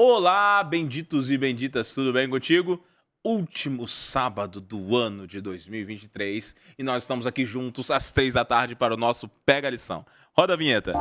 Olá, benditos e benditas, tudo bem contigo? Último sábado do ano de 2023 e nós estamos aqui juntos às 3 da tarde para o nosso Pega a Lição. Roda a vinheta.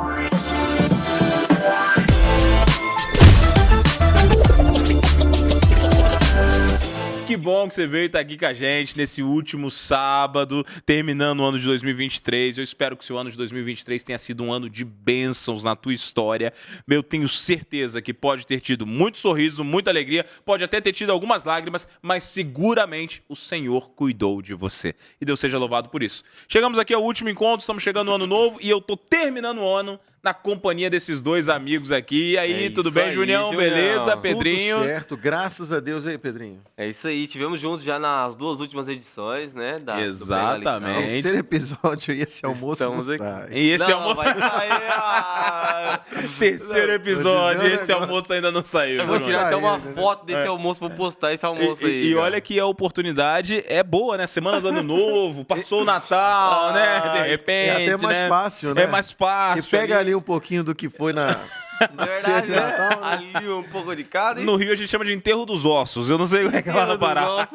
Que bom que você veio estar aqui com a gente nesse último sábado, terminando o ano de 2023. Eu espero que o seu ano de 2023 tenha sido um ano de bênçãos na tua história. Eu tenho certeza que pode ter tido muito sorriso, muita alegria, pode até ter tido algumas lágrimas, mas seguramente o Senhor cuidou de você. E Deus seja louvado por isso. Chegamos aqui ao último encontro, estamos chegando no ano novo e eu tô terminando o ano na companhia desses dois amigos aqui. E aí, tudo bem, Junião? Beleza, Pedrinho? Tudo certo, graças a Deus aí, Pedrinho. É isso aí, tivemos juntos já nas duas últimas edições, né? Exatamente. O terceiro episódio e esse almoço Estamos não aqui. sai. E esse almoço... Vai sair. Terceiro episódio, esse almoço ainda não saiu. Eu vou viu, tirar mano? até uma foto desse almoço, vou postar esse almoço aí. E cara. olha que a oportunidade é boa, né? Semana do Ano Novo, passou o Natal, né? De repente, É até mais né? fácil, né? É mais fácil. E pega ali um pouquinho do que foi na Verdade, ceia de né? Natal, né? Ali um pouco de cada. No Rio a gente chama de enterro dos ossos. Eu não sei como é que ela vai parar.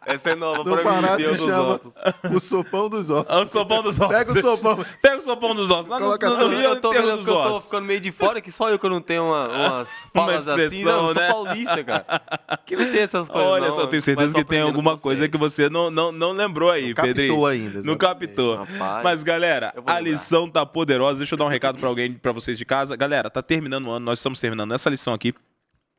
Essa é nova No pra Pará mim, Deus se dos chama ossos. o sopão dos ossos. É o sopão dos ossos. Pega o sopão. Pega o sopão dos ossos. Lá no Coloca Rio é o Eu tô enterro vendo dos que eu tô ossos. ficando meio de fora, que só eu que eu não tenho umas falas assim. expressão, Não, eu sou né? paulista, cara. Que não tem essas coisas, Olha não. só, eu tenho certeza Mas tô que tem aprendendo alguma com coisa vocês. que você não lembrou aí, Não captou Pedrinho. ainda, Não exatamente. captou. Rapaz, Mas, galera, eu vou a lembrar. lição tá poderosa. Deixa eu dar um recado pra vocês de casa. Galera, tá terminando o ano, nós estamos terminando essa lição aqui,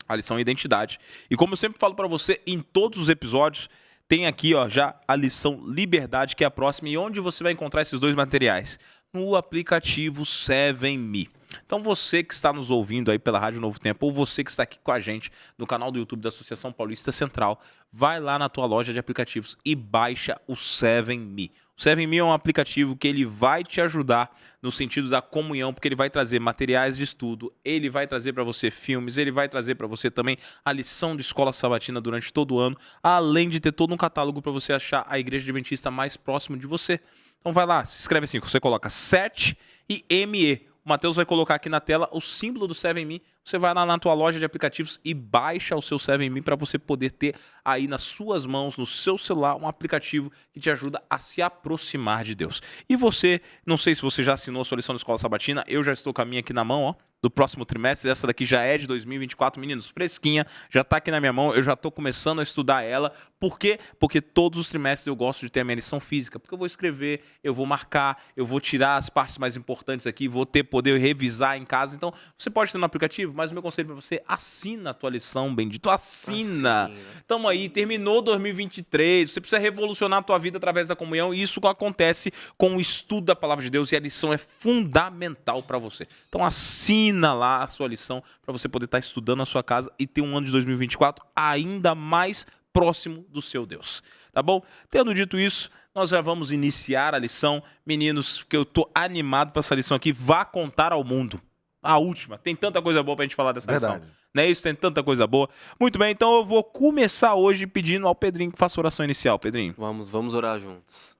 a lição identidade. E como eu sempre falo pra você, em todos os episódios, tem aqui, ó, já a lição liberdade, que é a próxima. E onde você vai encontrar esses dois materiais? No aplicativo 7Me. Então você que está nos ouvindo aí pela Rádio Novo Tempo, ou você que está aqui com a gente no canal do YouTube da Associação Paulista Central, vai lá na tua loja de aplicativos e baixa o 7Me. O 7Me é um aplicativo que ele vai te ajudar no sentido da comunhão, porque ele vai trazer materiais de estudo, ele vai trazer para você filmes, ele vai trazer para você também a lição de escola sabatina durante todo o ano, além de ter todo um catálogo para você achar a igreja adventista mais próximo de você. Então vai lá, se inscreve assim, você coloca 7 e ME. O Matheus vai colocar aqui na tela o símbolo do 7Me. Você vai lá na tua loja de aplicativos e baixa o seu 7Me para você poder ter aí nas suas mãos, no seu celular, um aplicativo que te ajuda a se aproximar de Deus. E você, não sei se você já assinou a sua lição da Escola Sabatina, eu já estou com a minha aqui na mão, ó, do próximo trimestre. Essa daqui já é de 2024, meninos, fresquinha, já tá aqui na minha mão, eu já tô começando a estudar ela. Por quê? Porque todos os trimestres eu gosto de ter a minha lição física, porque eu vou escrever, eu vou marcar, eu vou tirar as partes mais importantes aqui, vou poder revisar em casa. Então, você pode ter no aplicativo, mas o meu conselho para você, assina a tua lição, bendito, assina. Tamo aí, terminou 2023, você precisa revolucionar a tua vida através da comunhão, e isso acontece com o estudo da Palavra de Deus, e a lição é fundamental para você. Então, assina lá a sua lição para você poder estar estudando na sua casa e ter um ano de 2024 ainda mais próximo do seu Deus, tá bom? Tendo dito isso, nós já vamos iniciar a lição. Meninos, que eu tô animado para essa lição aqui, vá contar ao mundo. A última, tem tanta coisa boa pra gente falar dessa lição. Não é isso? Tem tanta coisa boa. Muito bem, então eu vou começar hoje pedindo ao Pedrinho que faça a oração inicial. Pedrinho. Vamos orar juntos.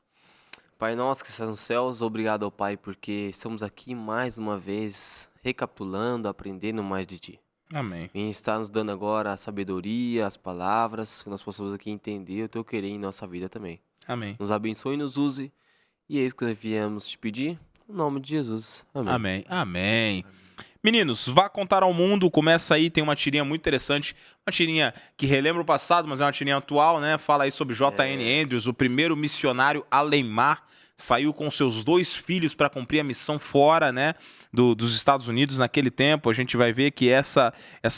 Pai nosso que estás nos céus, obrigado ao Pai porque estamos aqui mais uma vez recapitulando, aprendendo mais de Ti. Amém. E está nos dando agora a sabedoria, as palavras, que nós possamos aqui entender o Teu querer em nossa vida também. Amém. Nos abençoe e nos use. E é isso que nós viemos te pedir. No nome de Jesus. Amém. Amém. Amém. Meninos, vá contar ao mundo, começa aí, tem uma tirinha muito interessante, uma tirinha que relembra o passado, mas é uma tirinha atual, né? Fala aí sobre J.N. Andrews, o primeiro missionário além-mar, saiu com seus 2 filhos para cumprir a missão fora, né, dos Estados Unidos naquele tempo. A gente vai ver que essa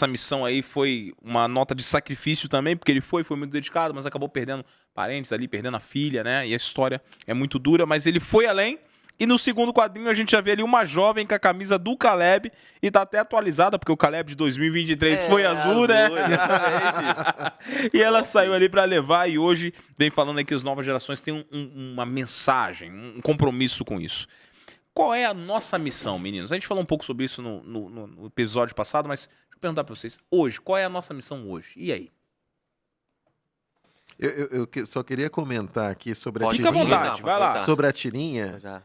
missão aí foi uma nota de sacrifício também, porque ele foi muito dedicado, mas acabou perdendo parentes ali, perdendo a filha, né? E a história é muito dura, mas ele foi além. E no segundo quadrinho a gente já vê ali uma jovem com a camisa do Caleb, e tá até atualizada, porque o Caleb de 2023 foi azul, né? E ela saiu ali para levar, e hoje vem falando aí que as novas gerações têm uma mensagem, um compromisso com isso. Qual é a nossa missão, meninos? A gente falou um pouco sobre isso no episódio passado, mas deixa eu perguntar para vocês. Hoje, qual é a nossa missão hoje? E aí? Eu só queria comentar aqui sobre a Fica à tirinha. vontade, vai lá. Sobre a tirinha, Já.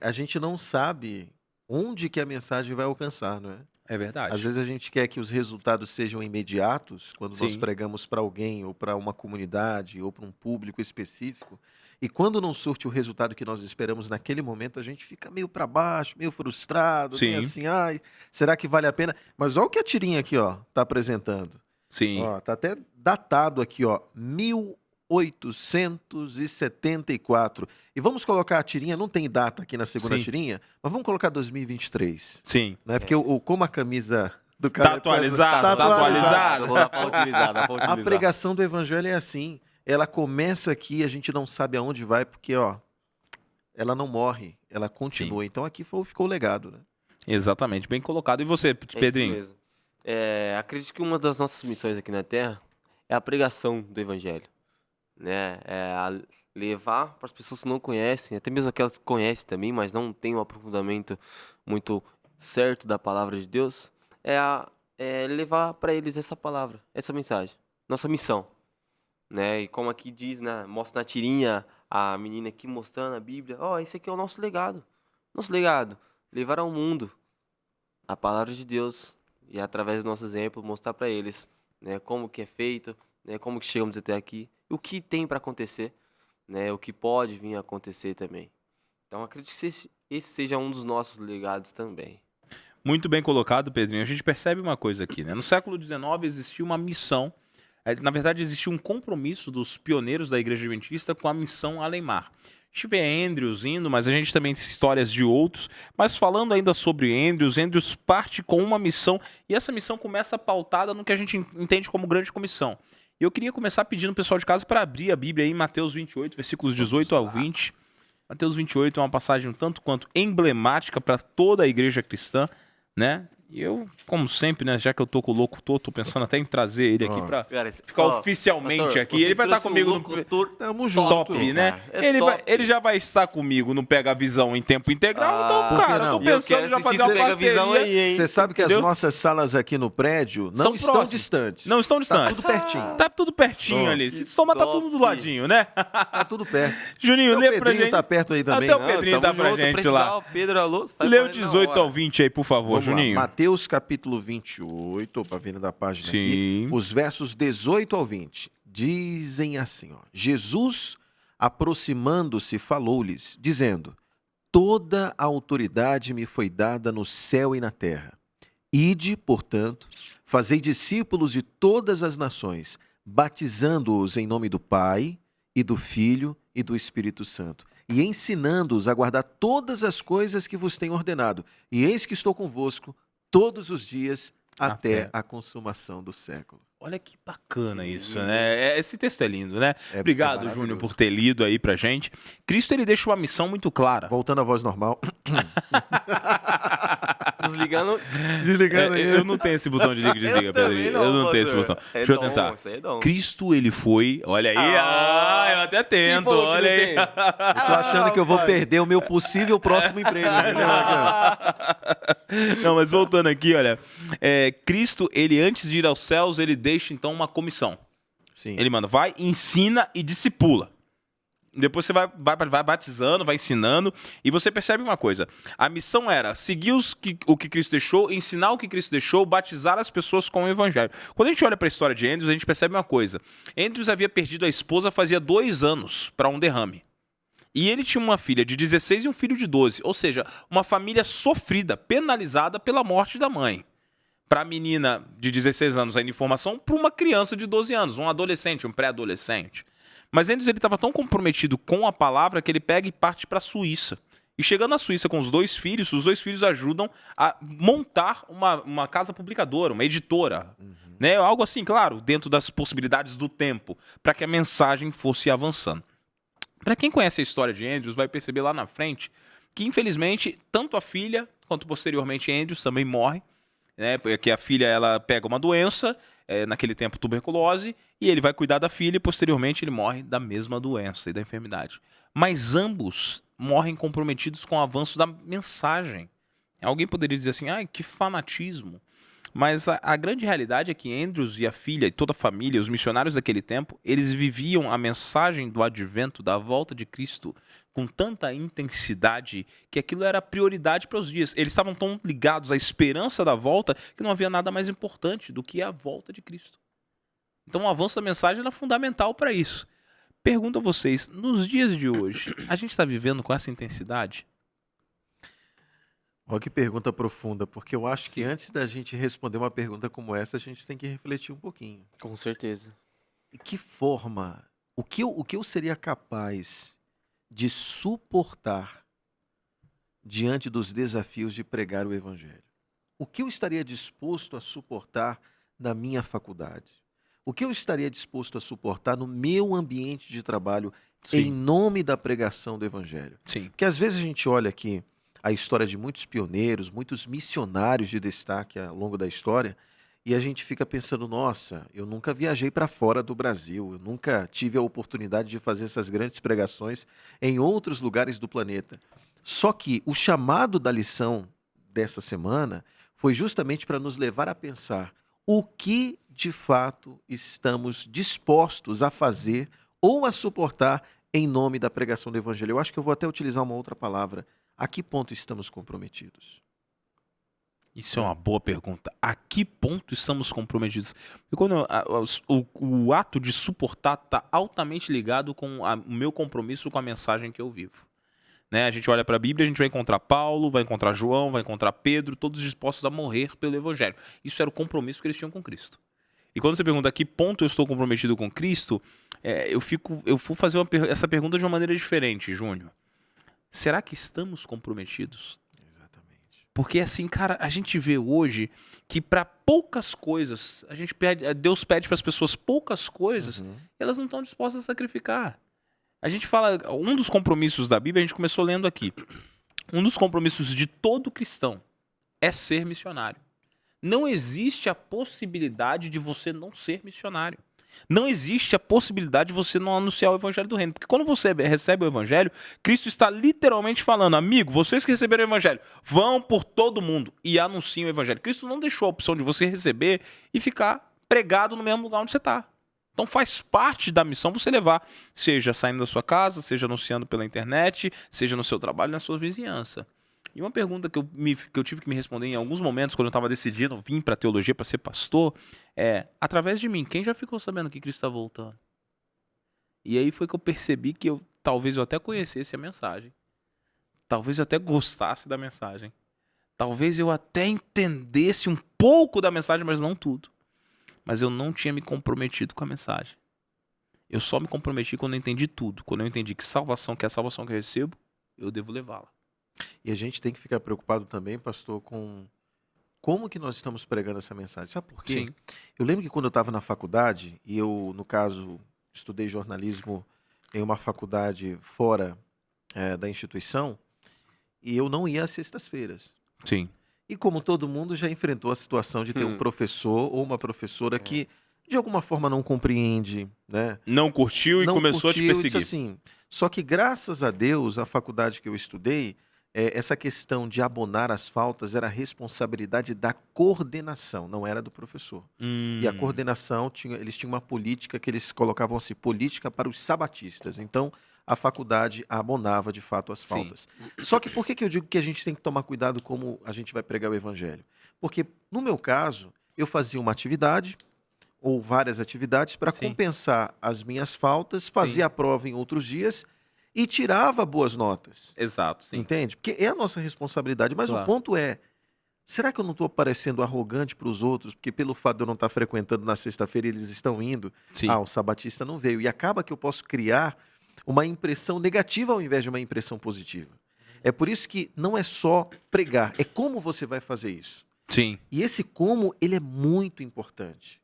a gente não sabe onde que a mensagem vai alcançar, não é? É verdade. Às vezes a gente quer que os resultados sejam imediatos, quando nós Sim. pregamos para alguém, ou para uma comunidade, ou para um público específico, e quando não surte o resultado que nós esperamos naquele momento, a gente fica meio para baixo, meio frustrado, meio Sim. assim, ai, será que vale a pena? Mas olha o que a tirinha aqui, ó, tá apresentando. Sim. Ó, tá até datado aqui, ó, 1874. E vamos colocar a tirinha, não tem data aqui na segunda Sim. tirinha, mas vamos colocar 2023. Sim. Né? Porque como a camisa do Tá cara atualizado, tá tá atualizado. Dá pra utilizar, dá pra A utilizar. pregação do evangelho é assim. Ela começa aqui, a gente não sabe aonde vai, porque ó, ela não morre, ela continua. Então aqui ficou o legado, né? Exatamente, bem colocado. E você, É isso Pedrinho? mesmo. Acredito que uma das nossas missões aqui na Terra é a pregação do Evangelho, né? É a levar para as pessoas que não conhecem, até mesmo aquelas que conhecem também, mas não têm um aprofundamento muito certo da palavra de Deus, é levar para eles essa palavra, essa mensagem, nossa missão, né? E como aqui diz, né? Mostra na tirinha a menina aqui mostrando a Bíblia, esse aqui é o nosso legado, levar ao mundo a palavra de Deus e através do nosso exemplo mostrar para eles, né, como que é feito, né, como que chegamos até aqui, e o que tem para acontecer, né, o que pode vir a acontecer também. Então acredito que esse seja um dos nossos legados também. Muito bem colocado, Pedrinho. A gente percebe uma coisa aqui, né? No século XIX existiu uma missão, na verdade existiu um compromisso dos pioneiros da Igreja Adventista com a missão Além-Mar. A gente vê Andrews indo, mas a gente também tem histórias de outros. Mas falando ainda sobre Andrews parte com uma missão, e essa missão começa pautada no que a gente entende como grande comissão. E eu queria começar pedindo o pessoal de casa para abrir a Bíblia aí em Mateus 28, versículos 18 ao 20. Mateus 28 é uma passagem um tanto quanto emblemática para toda a igreja cristã, né? E eu, como sempre, né, já que eu tô com o locutor, tô pensando até em trazer ele aqui para ficar oficialmente aqui. Ele vai estar comigo no Tamo junto. top, né? Ele já vai estar comigo no Pega a Visão em tempo integral. Então, cara, eu tô pensando em já fazer uma parceria. Você sabe que Entendeu? as nossas salas aqui no prédio não São estão próximas. distantes. Não estão distantes. Tá tudo pertinho. Tá tudo pertinho ali. Se tomar, tá tudo do ladinho, né? Tá tudo perto. Juninho, Até lê o pra Pedrinho gente. tá perto aí também. Até o Pedrinho tá pra gente lá. O Pedro, alô, sai Lê o correndo na 18 hora. ao 20 aí, por favor, Vamos lá. Juninho. Mateus capítulo 28, opa, vindo da página Sim. aqui, os versos 18 ao 20, dizem assim, ó, Jesus, aproximando-se, falou-lhes, dizendo, toda a autoridade me foi dada no céu e na terra. Ide, portanto, fazei discípulos de todas as nações, batizando-os em nome do Pai, e do Filho, e do Espírito Santo, e ensinando-os a guardar todas as coisas que vos tenho ordenado. E eis que estou convosco todos os dias até a consumação do século. Olha que bacana isso, né? Esse texto é lindo, né? É Obrigado, maravilhoso. Júnior, por ter lido aí pra gente. Cristo, ele deixa uma missão muito clara. Voltando à voz normal. Desligando. Desligando Eu não tenho esse botão de liga e desliga, Pedrinho. Eu não tenho esse botão. Deixa eu tentar. Cristo, ele foi... Olha aí. Eu até tento. Olha aí. Eu tô achando que eu vou perder o meu possível próximo emprego. Entendeu? Não, mas voltando aqui, olha. Cristo, ele antes de ir aos céus, ele deixa então uma comissão. Sim. Ele manda, vai, ensina e discipula. Depois você vai batizando, vai ensinando, e você percebe uma coisa. A missão era seguir o que Cristo deixou, ensinar o que Cristo deixou, batizar as pessoas com o evangelho. Quando a gente olha para a história de Andrews, a gente percebe uma coisa. Andrews havia perdido a esposa fazia 2 anos para um derrame. E ele tinha uma filha de 16 e um filho de 12. Ou seja, uma família sofrida, penalizada pela morte da mãe. Para a menina de 16 anos, ainda informação, para uma criança de 12 anos, um adolescente, um pré-adolescente. Mas Andrews, ele estava tão comprometido com a palavra que ele pega e parte para a Suíça. E chegando na Suíça com os 2 filhos, os 2 filhos ajudam a montar uma casa publicadora, uma editora. Né? Algo assim, claro, dentro das possibilidades do tempo, para que a mensagem fosse avançando. Para quem conhece a história de Andrews, vai perceber lá na frente que, infelizmente, tanto a filha quanto posteriormente Andrews também morre, né? Porque a filha ela pega uma doença, naquele tempo tuberculose, e ele vai cuidar da filha e posteriormente ele morre da mesma doença e da enfermidade. Mas ambos morrem comprometidos com o avanço da mensagem. Alguém poderia dizer assim, que fanatismo. Mas a grande realidade é que Andrews e a filha e toda a família, os missionários daquele tempo, eles viviam a mensagem do advento, da volta de Cristo, com tanta intensidade que aquilo era prioridade para os dias. Eles estavam tão ligados à esperança da volta que não havia nada mais importante do que a volta de Cristo. Então o avanço da mensagem era fundamental para isso. Pergunto a vocês, nos dias de hoje, a gente está vivendo com essa intensidade? Olha que pergunta profunda, porque eu acho que Sim. antes da gente responder uma pergunta como essa, a gente tem que refletir um pouquinho. Com certeza. E que forma, o que eu seria capaz de suportar diante dos desafios de pregar o Evangelho? O que eu estaria disposto a suportar na minha faculdade? O que eu estaria disposto a suportar no meu ambiente de trabalho em nome da pregação do Evangelho? Sim. Porque às vezes a gente olha aqui a história de muitos pioneiros, muitos missionários de destaque ao longo da história, e a gente fica pensando, nossa, eu nunca viajei para fora do Brasil, eu nunca tive a oportunidade de fazer essas grandes pregações em outros lugares do planeta. Só que o chamado da lição dessa semana foi justamente para nos levar a pensar o que de fato estamos dispostos a fazer ou a suportar em nome da pregação do Evangelho. Eu acho que eu vou até utilizar uma outra palavra. A que ponto estamos comprometidos? Isso é uma boa pergunta. A que ponto estamos comprometidos? Porque quando o ato de suportar está altamente ligado com o meu compromisso com a mensagem que eu vivo. Né? A gente olha para a Bíblia, a gente vai encontrar Paulo, vai encontrar João, vai encontrar Pedro, todos dispostos a morrer pelo Evangelho. Isso era o compromisso que eles tinham com Cristo. E quando você pergunta a que ponto eu estou comprometido com Cristo, eu vou fazer essa pergunta de uma maneira diferente, Júnior. Será que estamos comprometidos? Exatamente. Porque assim, cara, a gente vê hoje que para poucas coisas, Deus pede para as pessoas poucas coisas, elas não estão dispostas a sacrificar. A gente fala, um dos compromissos da Bíblia, a gente começou lendo aqui. Um dos compromissos de todo cristão é ser missionário. Não existe a possibilidade de você não ser missionário. Não existe a possibilidade de você não anunciar o Evangelho do Reino. Porque quando você recebe o Evangelho, Cristo está literalmente falando, amigo, vocês que receberam o Evangelho, vão por todo mundo e anunciem o Evangelho. Cristo não deixou a opção de você receber e ficar pregado no mesmo lugar onde você está. Então faz parte da missão você levar, seja saindo da sua casa, seja anunciando pela internet, seja no seu trabalho, na sua vizinhança. E uma pergunta que eu tive que me responder em alguns momentos, quando eu estava decidindo vir para a teologia, para ser pastor, através de mim, quem já ficou sabendo que Cristo está voltando? E aí foi que eu percebi que talvez eu até conhecesse a mensagem. Talvez eu até gostasse da mensagem. Talvez eu até entendesse um pouco da mensagem, mas não tudo. Mas eu não tinha me comprometido com a mensagem. Eu só me comprometi quando eu entendi tudo. Quando eu entendi que é a salvação que eu recebo, eu devo levá-la. E a gente tem que ficar preocupado também, pastor, com como que nós estamos pregando essa mensagem. Sabe por quê? Sim. Eu lembro que quando eu estava na faculdade, e eu, no caso, estudei jornalismo em uma faculdade fora da instituição, e eu não ia às sextas-feiras. Sim. E como todo mundo já enfrentou a situação de ter um professor ou uma professora que, de alguma forma, não compreende, né? Não curtiu e Não começou curtiu, a te perseguir. disse assim. Só que, graças a Deus, a faculdade que eu estudei, essa questão de abonar as faltas era responsabilidade da coordenação, não era do professor. E a coordenação, eles tinham uma política que eles colocavam assim, política para os sabatistas. Então, a faculdade abonava, de fato, as faltas. Só que por que eu digo que a gente tem que tomar cuidado como a gente vai pregar o evangelho? Porque, no meu caso, eu fazia uma atividade ou várias atividades para compensar as minhas faltas, fazia a prova em outros dias e tirava boas notas. Exato, sim. Entende? Porque é a nossa responsabilidade. Mas o ponto é, será que eu não estou parecendo arrogante para os outros? Porque pelo fato de eu não estar frequentando na sexta-feira, eles estão indo. Sim. O sabatista não veio. E acaba que eu posso criar uma impressão negativa ao invés de uma impressão positiva. É por isso que não é só pregar, é como você vai fazer isso. Sim. E esse como, ele é muito importante.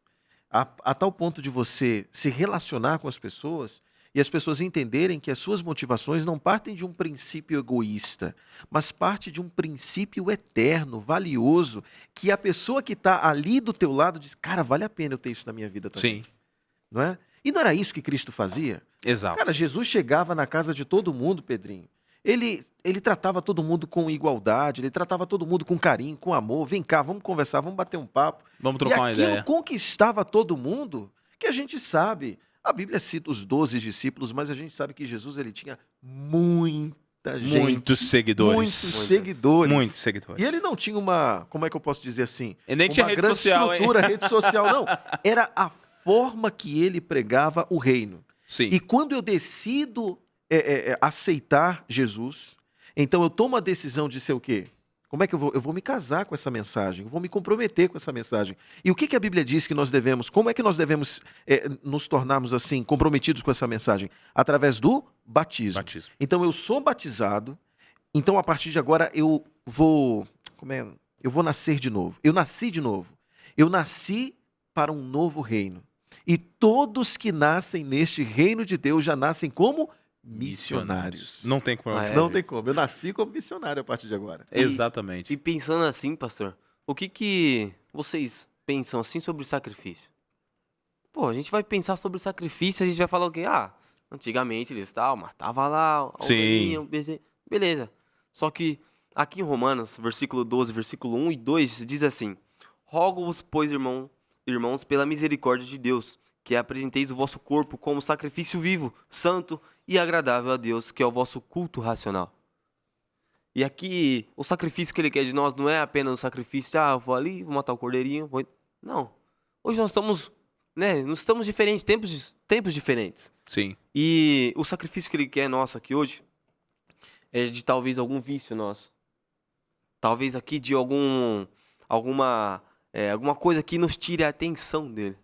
A tal ponto de você se relacionar com as pessoas e as pessoas entenderem que as suas motivações não partem de um princípio egoísta, mas parte de um princípio eterno, valioso, que a pessoa que está ali do teu lado diz, cara, vale a pena eu ter isso na minha vida também. Sim. Não é? E não era isso que Cristo fazia? Exato. Cara, Jesus chegava na casa de todo mundo, Pedrinho. Ele tratava todo mundo com igualdade, ele tratava todo mundo com carinho, com amor. Vem cá, vamos conversar, vamos bater um papo. Vamos trocar uma E aquilo ideia. conquistava todo mundo, que a gente sabe. A Bíblia cita os 12 discípulos, mas a gente sabe que Jesus ele tinha muita gente. Muitos seguidores. Muitos seguidores. Muitos seguidores. E ele não tinha uma, como é que eu posso dizer assim? Ele nem tinha uma rede grande social, hein? estrutura, rede social, não. Era a forma que ele pregava o reino. Sim. E quando eu decido aceitar Jesus, então eu tomo a decisão de ser o quê? Como é que eu vou? Eu vou me casar com essa mensagem, eu vou me comprometer com essa mensagem. E o que que a Bíblia diz que nós devemos, como é que nós devemos nos tornarmos assim, comprometidos com essa mensagem? Através do batismo. Batismo. Então eu sou batizado, então a partir de agora eu vou, eu vou nascer de novo. Eu nasci de novo. Eu nasci para um novo reino. E todos que nascem neste reino de Deus já nascem como missionários. Não tem como. Não tem como. Eu nasci como missionário a partir de agora. Exatamente. E pensando assim, pastor, o que vocês pensam assim sobre o sacrifício? Pô, a gente vai pensar sobre o sacrifício, a gente vai falar o quê? Ah, antigamente eles matava lá, ovelhinha, beleza. Só que aqui em Romanos, versículo 12, versículo 1 e 2, diz assim: Rogo-vos, pois, irmãos, pela misericórdia de Deus, que apresenteis o vosso corpo como sacrifício vivo, santo e agradável a Deus, que é o vosso culto racional. E aqui, o sacrifício que ele quer de nós não é apenas o sacrifício de, eu vou ali, vou matar o cordeirinho, Não. Hoje nós estamos, nós estamos diferentes, tempos diferentes. Sim. E o sacrifício que ele quer nosso aqui hoje é de talvez algum vício nosso. Talvez aqui de alguma coisa que nos tire a atenção dele.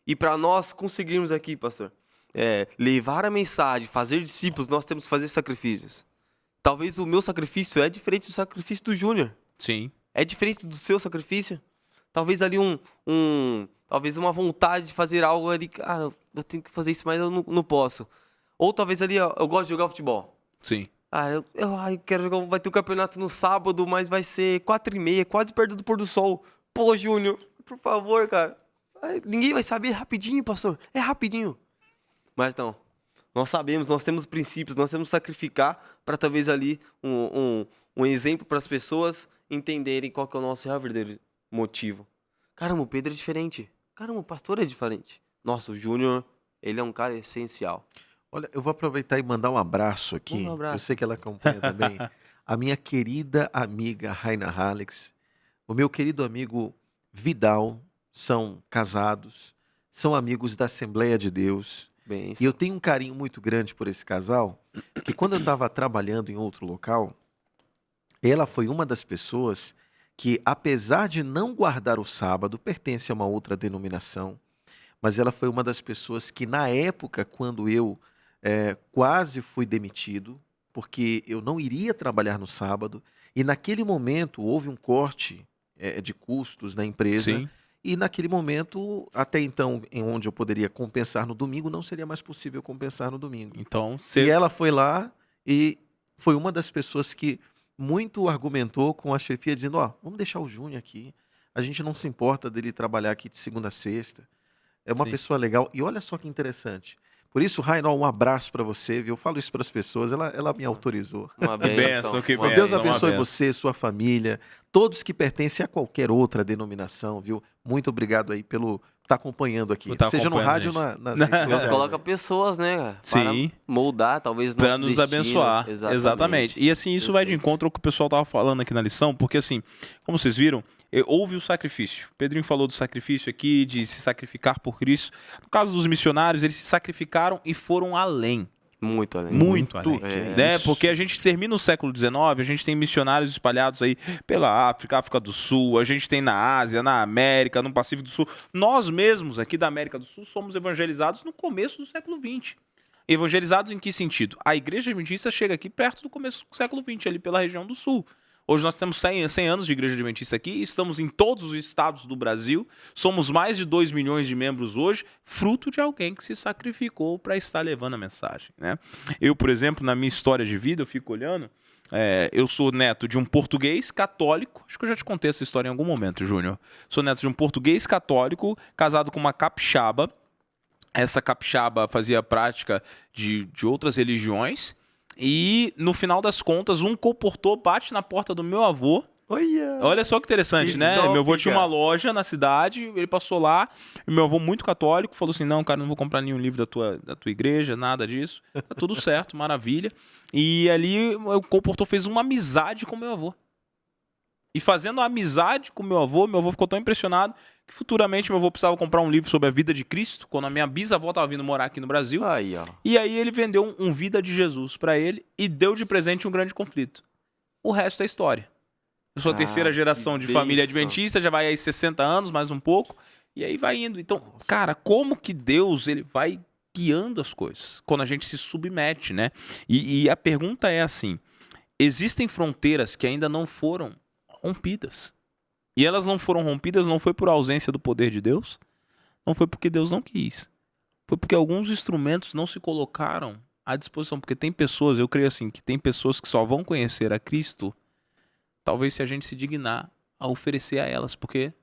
E para nós conseguirmos aqui, pastor, levar a mensagem, fazer discípulos, nós temos que fazer sacrifícios. Talvez o meu sacrifício é diferente do sacrifício do Júnior. Sim. É diferente do seu sacrifício. Talvez ali talvez uma vontade de fazer algo ali, cara, eu tenho que fazer isso, mas eu não posso. Ou talvez ali, eu gosto de jogar futebol. Sim. Eu quero jogar, vai ter um campeonato no sábado, mas vai ser 4h30, quase perto do pôr do sol. Pô, Júnior, por favor, cara. Ninguém vai saber, rapidinho, pastor. É rapidinho. Mas não. Nós sabemos, nós temos princípios, nós temos que sacrificar para talvez ali um exemplo para as pessoas entenderem qual que é o nosso real verdadeiro motivo. Caramba, o Pedro é diferente. Caramba, o pastor é diferente. Nossa, o Júnior, ele é um cara essencial. Olha, eu vou aproveitar e mandar um abraço aqui. Um abraço. Eu sei que ela acompanha também. A minha querida amiga Raina Alex, o meu querido amigo Vidal, são casados, são amigos da Assembleia de Deus. Bem, E eu tenho um carinho muito grande por esse casal, que quando eu estava trabalhando em outro local, ela foi uma das pessoas que, apesar de não guardar o sábado, pertence a uma outra denominação, mas ela foi uma das pessoas que, na época, quando eu quase fui demitido, porque eu não iria trabalhar no sábado, e naquele momento houve um corte de custos na empresa. Sim. E naquele momento, até então, em onde eu poderia compensar no domingo, não seria mais possível compensar no domingo. Então, E ela foi lá e foi uma das pessoas que muito argumentou com a chefia, dizendo, vamos deixar o Júnior aqui, a gente não se importa dele trabalhar aqui de segunda a sexta. É uma Sim. pessoa legal. E olha só que interessante. Por isso, Rainó, um abraço para você, viu? Eu falo isso para as pessoas, ela me autorizou. uma benção, que uma benção. Deus uma abençoe benção. você, sua família, todos que pertencem a qualquer outra denominação, viu? Muito obrigado aí pelo estar acompanhando aqui. Por tá Seja no acompanhando rádio a ou gente. nas redes Deus sociais. coloca pessoas, né, cara? Sim. Para moldar, talvez, Para nosso nos destino. abençoar. Exatamente. E assim, isso vai de Perfeito. encontro ao que o pessoal estava falando aqui na lição, porque assim, como vocês viram, houve o sacrifício. O Pedrinho falou do sacrifício aqui, de se sacrificar por Cristo. No caso dos missionários, eles se sacrificaram e foram além. Muito além. Muito além. é. Né? Porque a gente termina o século XIX, a gente tem missionários espalhados aí pela África, África do Sul, a gente tem na Ásia, na América, no Pacífico do Sul. Nós mesmos aqui da América do Sul somos evangelizados no começo do século XX. Evangelizados em que sentido? A Igreja Adventista chega aqui perto do começo do século XX, ali pela região do Sul. Hoje nós temos 100 anos de Igreja Adventista aqui, estamos em todos os estados do Brasil, somos mais de 2 milhões de membros hoje, fruto de alguém que se sacrificou para estar levando a mensagem. Né? Eu, por exemplo, na minha história de vida, eu fico olhando, eu sou neto de um português católico, acho que eu já te contei essa história em algum momento, Júnior. Sou neto de um português católico, casado com uma capixaba. Essa capixaba fazia prática de outras religiões. E, no final das contas, um comportor bate na porta do meu avô Olha só que interessante, Que né? top, Meu avô tinha cara. uma loja na cidade, ele passou lá, e meu avô muito católico, falou assim, não, cara, não vou comprar nenhum livro da tua igreja, nada disso. Tá tudo certo, maravilha. E ali o comportou, fez uma amizade com meu avô. E fazendo a amizade com meu avô ficou tão impressionado que futuramente meu avô precisava comprar um livro sobre a vida de Cristo, quando a minha bisavó estava vindo morar aqui no Brasil. Aí, ó. E aí ele vendeu um Vida de Jesus para ele e deu de presente um grande conflito. O resto é história. Eu sou a terceira geração de que família bênção. adventista, já vai aí 60 anos, mais um pouco, e aí vai indo. Então, cara, como que Deus ele vai guiando as coisas quando a gente se submete, né? E a pergunta é assim, existem fronteiras que ainda não foram rompidas. E elas não foram rompidas não foi por ausência do poder de Deus, não foi porque Deus não quis. Foi porque alguns instrumentos não se colocaram à disposição. Porque tem pessoas, eu creio assim, que tem pessoas que só vão conhecer a Cristo talvez se a gente se dignar a oferecer a elas, porque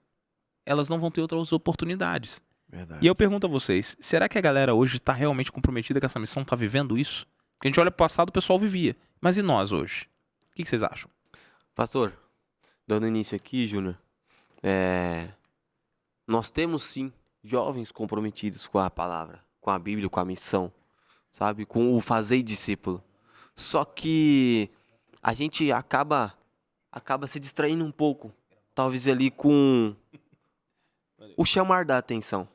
elas não vão ter outras oportunidades. Verdade. E eu pergunto a vocês, será que a galera hoje está realmente comprometida com essa missão, está vivendo isso? Porque a gente olha para o passado, o pessoal vivia. Mas e nós hoje? O que vocês acham? Pastor, dando início aqui, Júnior, nós temos sim jovens comprometidos com a palavra, com a Bíblia, com a missão, sabe? Com o fazer discípulo. Só que a gente acaba se distraindo um pouco, talvez ali com o chamar da atenção.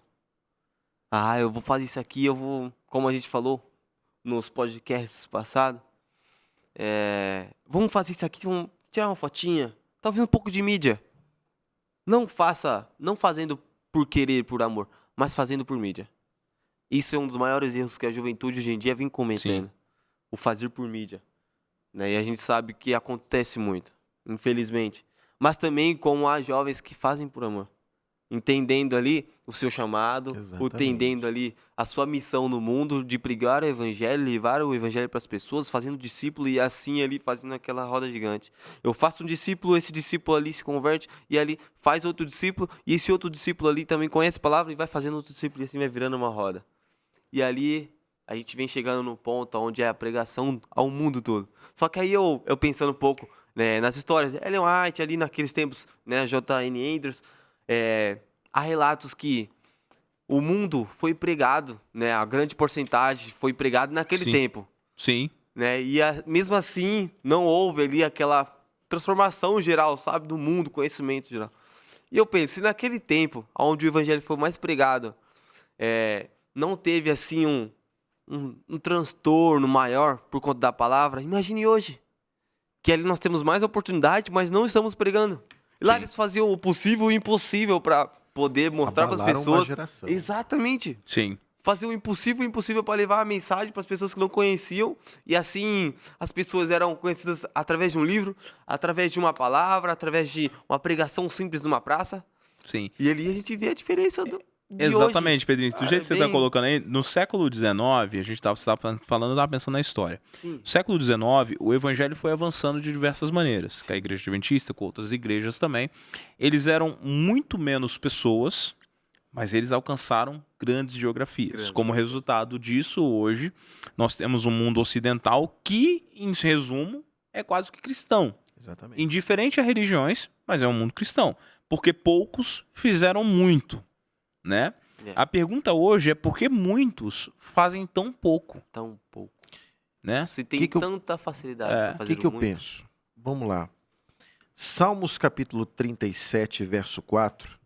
Ah, eu vou fazer isso aqui, eu vou, como a gente falou nos podcasts passados, vamos fazer isso aqui, vamos tirar uma fotinha, talvez um pouco de mídia. Não fazendo por querer, por amor, mas fazendo por mídia. Isso é um dos maiores erros que a juventude hoje em dia vem cometendo. Sim. O fazer por mídia. Né? E a gente sabe que acontece muito, infelizmente. Mas também como há jovens que fazem por amor. Entendendo ali o seu chamado, Exatamente. entendendo ali a sua missão no mundo de pregar o evangelho, levar o evangelho para as pessoas, fazendo discípulo e assim ali fazendo aquela roda gigante. Eu faço um discípulo, esse discípulo ali se converte e ali faz outro discípulo e esse outro discípulo ali também conhece a palavra e vai fazendo outro discípulo e assim vai virando uma roda. E ali a gente vem chegando no ponto onde é a pregação ao mundo todo. Só que aí eu pensando um pouco, né, nas histórias, Ellen White ali naqueles tempos, né, J.N. Andrews, há relatos que o mundo foi pregado, né, a grande porcentagem foi pregado naquele Sim. tempo. Sim. Né, e mesmo assim não houve ali aquela transformação geral, sabe, do mundo, conhecimento geral. E eu penso, se naquele tempo, onde o evangelho foi mais pregado, não teve assim um transtorno maior por conta da palavra, imagine hoje, que ali nós temos mais oportunidade, mas não estamos pregando. E lá Sim. eles faziam o possível e o impossível para poder mostrar para as Abalaram uma pessoas. geração. Exatamente. Sim. Fazer o impossível para levar a mensagem para as pessoas que não conheciam. E assim, as pessoas eram conhecidas através de um livro, através de uma palavra, através de uma pregação simples numa praça. Sim. E ali a gente vê a diferença de Exatamente, hoje. Pedrinho. Do Cara, jeito que você está bem- colocando aí, no século XIX, a gente estava falando, estava pensando na história. Sim. No século XIX, o evangelho foi avançando de diversas maneiras. Com a igreja adventista, com outras igrejas também. Eles eram muito menos pessoas, mas eles alcançaram grandes geografias. Como resultado disso, hoje, nós temos um mundo ocidental que, em resumo, é quase que cristão. Exatamente. Indiferente a religiões, mas é um mundo cristão. Porque poucos fizeram muito, né? A pergunta hoje é por que muitos fazem tão pouco, Tão pouco. né? Se tem Que eu- tanta facilidade para O fazer que eu muito. penso? Vamos lá. Salmos capítulo 37, verso 4,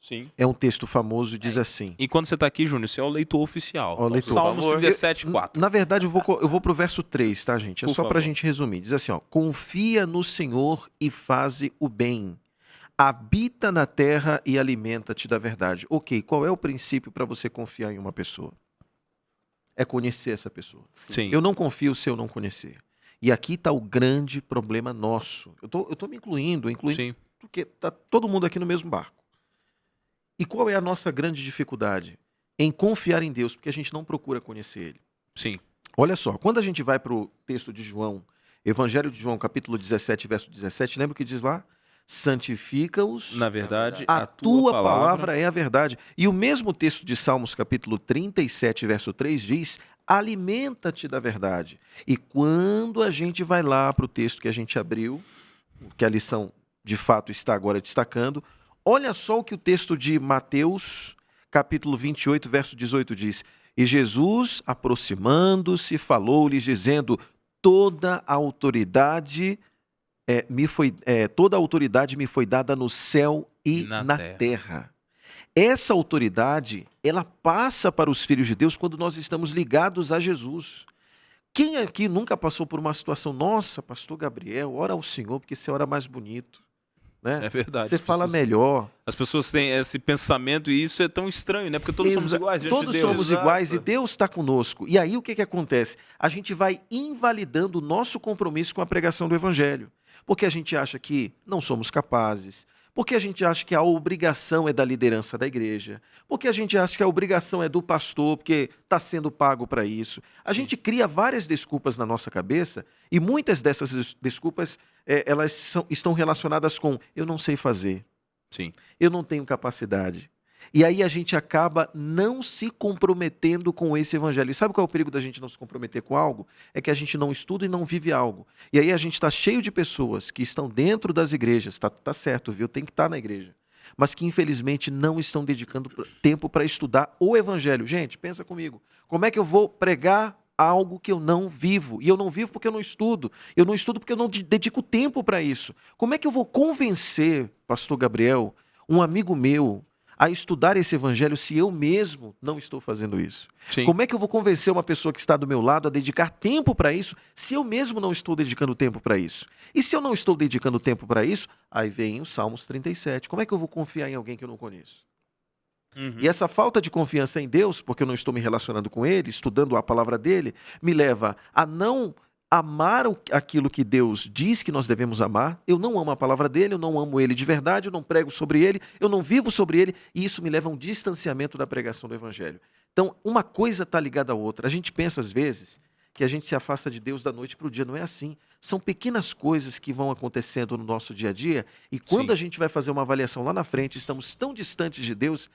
Sim. é um texto famoso e diz assim. E quando você está aqui, Júnior, você é o leitor oficial. Ó, o leitor. Salmos Por favor. 17, 4. Na verdade, eu vou pro verso 3, tá, gente? É Por só pra favor. gente resumir. Diz assim, ó. Confia no Senhor e faze o bem. Habita na terra e alimenta-te da verdade. Ok, qual é o princípio para você confiar em uma pessoa? É conhecer essa pessoa. Sim. Eu não confio se eu não conhecer. E aqui está o grande problema nosso. Eu tô me incluindo Sim. porque tá todo mundo aqui no mesmo barco. E qual é a nossa grande dificuldade? Em confiar em Deus, porque a gente não procura conhecer Ele. Sim. Olha só, quando a gente vai para o texto de João, Evangelho de João, capítulo 17, verso 17, lembra o que diz lá? Santifica-os, Na verdade, a tua palavra é a verdade. E o mesmo texto de Salmos, capítulo 37, verso 3, diz, alimenta-te da verdade. E quando a gente vai lá para o texto que a gente abriu, que é a lição de fato está agora destacando. Olha só o que o texto de Mateus, capítulo 28, verso 18 diz. E Jesus, aproximando-se, falou-lhes, dizendo, toda a autoridade me foi dada no céu e na terra. Essa autoridade, ela passa para os filhos de Deus quando nós estamos ligados a Jesus. Quem aqui nunca passou por uma situação, nossa, pastor Gabriel, ora ao Senhor, porque você ora mais bonito. Né? É verdade. Você fala melhor. As pessoas têm esse pensamento e isso é tão estranho, né? Porque todos somos iguais diante Todos de Deus. somos iguais e Deus está conosco. E aí o que acontece? A gente vai invalidando o nosso compromisso com a pregação do Evangelho. Porque a gente acha que não somos capazes. Porque a gente acha que a obrigação é da liderança da igreja. Porque a gente acha que a obrigação é do pastor, porque está sendo pago para isso. A gente cria várias desculpas na nossa cabeça e muitas dessas desculpas estão relacionadas com eu não sei fazer, Sim. eu não tenho capacidade. E aí a gente acaba não se comprometendo com esse evangelho. E sabe qual é o perigo da gente não se comprometer com algo? É que a gente não estuda e não vive algo. E aí a gente está cheio de pessoas que estão dentro das igrejas, tá certo, viu? Tem que estar na igreja. Mas que infelizmente não estão dedicando tempo para estudar o evangelho. Gente, pensa comigo. Como é que eu vou pregar algo que eu não vivo? E eu não vivo porque eu não estudo. Eu não estudo porque eu não dedico tempo para isso. Como é que eu vou convencer, pastor Gabriel, um amigo meu, a estudar esse evangelho se eu mesmo não estou fazendo isso? Sim. Como é que eu vou convencer uma pessoa que está do meu lado a dedicar tempo para isso se eu mesmo não estou dedicando tempo para isso? E se eu não estou dedicando tempo para isso, aí vem o Salmos 37. Como é que eu vou confiar em alguém que eu não conheço? E essa falta de confiança em Deus, porque eu não estou me relacionando com Ele, estudando a palavra dEle, me leva a não amar aquilo que Deus diz que nós devemos amar. Eu não amo a palavra dEle, eu não amo Ele de verdade, eu não prego sobre Ele, eu não vivo sobre Ele, e isso me leva a um distanciamento da pregação do Evangelho. Então, uma coisa está ligada à outra. A gente pensa, às vezes, que a gente se afasta de Deus da noite para o dia. Não é assim. São pequenas coisas que vão acontecendo no nosso dia a dia, e quando a gente vai fazer uma avaliação lá na frente, estamos tão distantes de Deus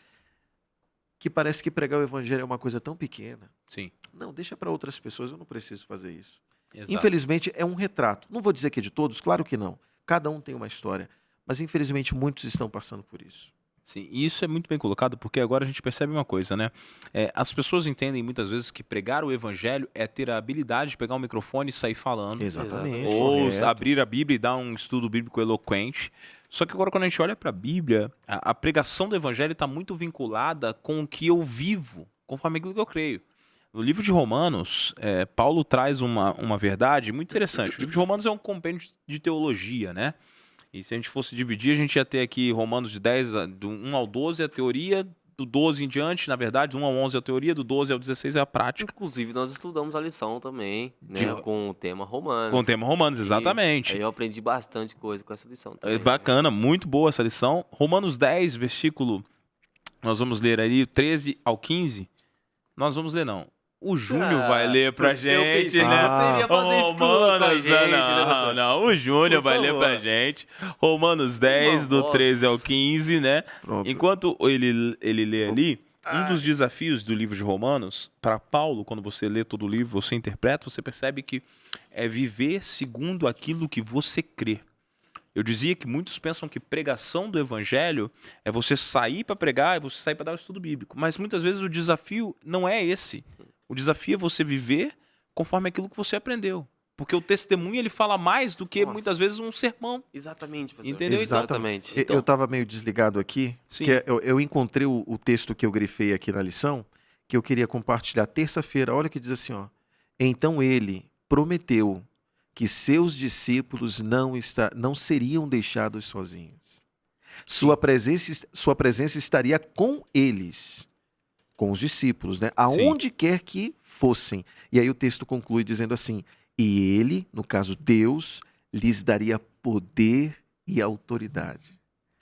que parece que pregar o Evangelho é uma coisa tão pequena. Sim. Não, deixa para outras pessoas, eu não preciso fazer isso. Exato. Infelizmente, é um retrato. Não vou dizer que é de todos, claro que não. Cada um tem uma história. Mas, infelizmente, muitos estão passando por isso. Sim, e isso é muito bem colocado, porque agora a gente percebe uma coisa, né? As pessoas entendem muitas vezes que pregar o evangelho é ter a habilidade de pegar um microfone e sair falando. Exatamente. Ou Correto. abrir a Bíblia e dar um estudo bíblico eloquente. Só que agora, quando a gente olha para a Bíblia, a pregação do evangelho está muito vinculada com o que eu vivo, conforme aquilo que eu creio. No livro de Romanos, Paulo traz uma verdade muito interessante. O livro de Romanos é um compêndio de teologia, né? E se a gente fosse dividir, a gente ia ter aqui Romanos de 10, do 1 ao 12 a teoria, do 12 em diante, na verdade, do 1 ao 11 a teoria, do 12 ao 16 é a prática. Inclusive, nós estudamos a lição também, né, com o tema Romanos. Com o tema Romanos, exatamente. Aí eu aprendi bastante coisa com essa lição também. Bacana, muito boa essa lição. Romanos 10, versículo, nós vamos ler aí, 13 ao 15. Nós vamos ler, não. O Júnior vai ler pra gente, eu pensei né? que você iria fazer escula com a gente, né, não, o Júnior Por vai ler favor. pra gente. Romanos 10, do 13 ao 15, né? Pronto. Enquanto ele lê ali, um dos desafios do livro de Romanos, para Paulo, quando você lê todo o livro, você interpreta, você percebe que é viver segundo aquilo que você crê. Eu dizia que muitos pensam que pregação do evangelho é você sair para pregar, é você sair para dar o estudo bíblico. Mas muitas vezes o desafio não é esse. O desafio é você viver conforme aquilo que você aprendeu. Porque o testemunho ele fala mais do que muitas vezes um sermão. Exatamente, pastor. Entendeu? Exatamente. Eu estava meio desligado aqui, Sim. que eu encontrei o texto que eu grifei aqui na lição, que eu queria compartilhar terça-feira. Olha que diz assim, ó. Então ele prometeu que seus discípulos não seriam deixados sozinhos. Sua presença estaria com eles, com os discípulos, né? Aonde quer que fossem. E aí o texto conclui dizendo assim, e ele, no caso Deus, lhes daria poder e autoridade.